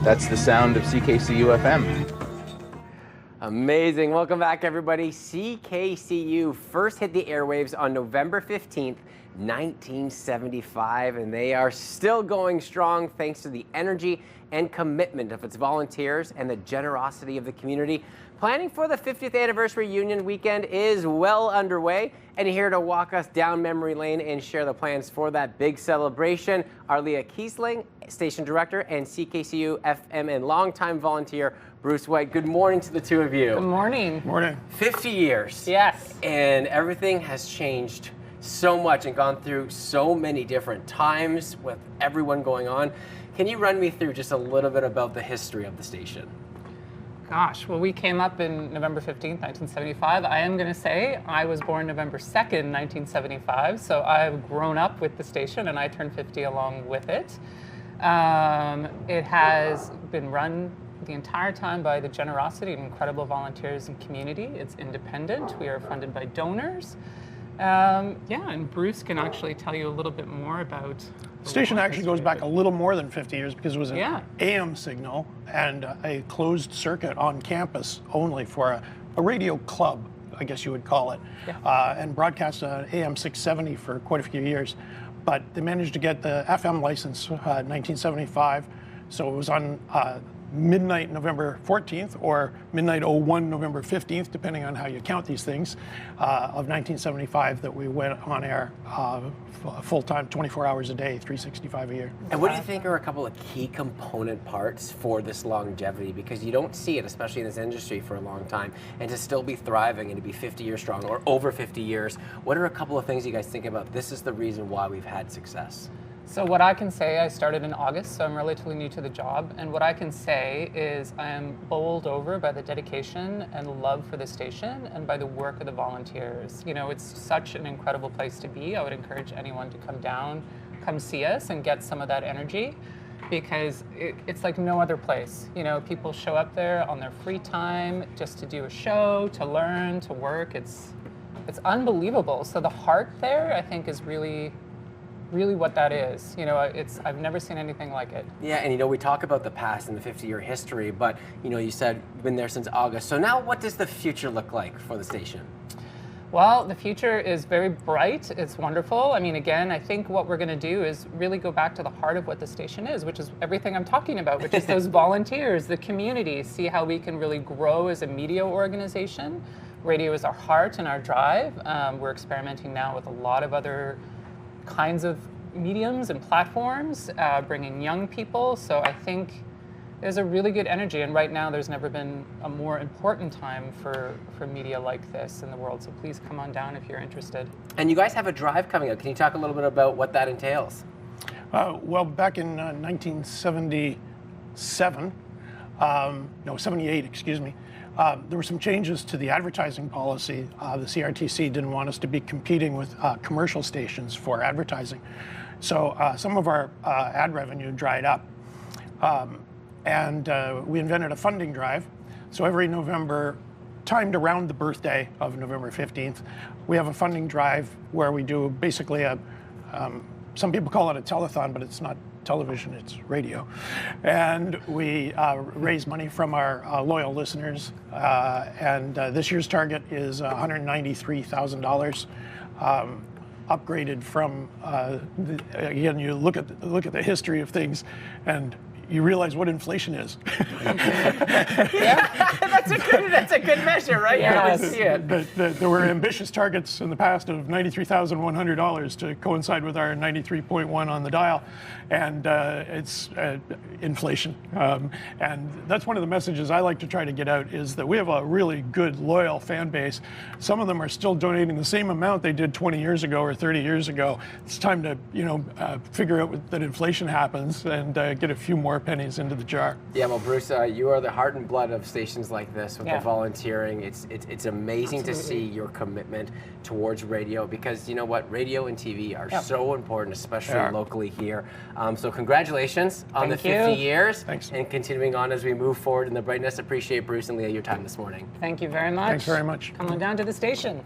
That's the sound of CKCU FM. Amazing. Welcome back, everybody. CKCU first hit the airwaves on November 15th, 1975, and they are still going strong thanks to the energy and commitment of its volunteers and the generosity of the community. Planning for the 50th anniversary Union Weekend is well underway, and here to walk us down memory lane and share the plans for that big celebration are Leah Kiesling, Station Director, and CKCU FM and longtime volunteer Bruce White. Good morning to the two of you. Good morning. Morning. 50 years. Yes. And everything has changed so much and gone through so many different times with everyone going on. Can you run me through just a little bit about the history of the station? Gosh, well, we came up in November 15th, 1975. I am going to say I was born November 2nd, 1975, so I've grown up with the station and I turned 50 along with it. It has been run the entire time by the generosity of incredible volunteers and community. It's independent. We are funded by donors. And Bruce can actually tell you a little bit more about The station actually goes back a little more than 50 years because it was an AM signal and a closed circuit on campus only for a radio club, I guess you would call it, and broadcast AM 670 for quite a few years. But they managed to get the FM license in 1975, so it was on midnight November 14th or midnight 01 November 15th, depending on how you count these things, of 1975 that we went on air full-time, 24 hours a day, 365 a year. And what do you think are a couple of key component parts for this longevity? Because you don't see it, especially in this industry, for a long time, and to still be thriving and to be 50 years strong or over 50 years, what are a couple of things you guys think about? This is the reason why we've had success. So what I can say, I started in August, so I'm relatively new to the job, and what I can say is I am bowled over by the dedication and love for the station and by the work of the volunteers. You know, it's such an incredible place to be. I would encourage anyone to come down, come see us and get some of that energy, because it's like no other place. You know, people show up there on their free time just to do a show, to learn, to work. It's unbelievable. So the heart there, I think, is really what that is. You know, I've never seen anything like it. Yeah, and you know, we talk about the past and the 50-year history, but you know, you said you've been there since August. So now what does the future look like for the station? Well, the future is very bright. It's wonderful. I mean, again, I think what we're going to do is really go back to the heart of what the station is, which is everything I'm talking about, which is those volunteers, the community, see how we can really grow as a media organization. Radio is our heart and our drive. We're experimenting now with a lot of other kinds of mediums and platforms, bringing young people. So I think there's a really good energy, and right now there's never been a more important time for media like this in the world. So please come on down if you're interested. And you guys have a drive coming up. Can you talk a little bit about what that entails? Well, back in 1977, 78, excuse me, there were some changes to the advertising policy. The CRTC didn't want us to be competing with commercial stations for advertising. So some of our ad revenue dried up. And we invented a funding drive. So every November, timed around the birthday of November 15th, we have a funding drive where we do basically some people call it a telethon, but it's not television, it's radio. And we raise money from our loyal listeners. And this year's target is $193,000, upgraded from, again, you look at the history of things and you realize what inflation is. Yeah, that's a good measure, right? Yes. You see it. There were ambitious targets in the past of $93,100 to coincide with our 93.1 on the dial, and it's inflation. And that's one of the messages I like to try to get out, is that we have a really good, loyal fan base. Some of them are still donating the same amount they did 20 years ago or 30 years ago. It's time to, figure out that inflation happens and get a few more pennies into the jar. Yeah, well, Bruce, you are the heart and blood of stations like this with the volunteering. It's amazing to see your commitment towards radio, because you know what, radio and TV are so important, especially locally here. So congratulations on the 50 years. Thanks. And continuing on as we move forward in the brightness. Appreciate Bruce and Leah your time this morning. Thank you very much. Thanks very much. Come on down to the station.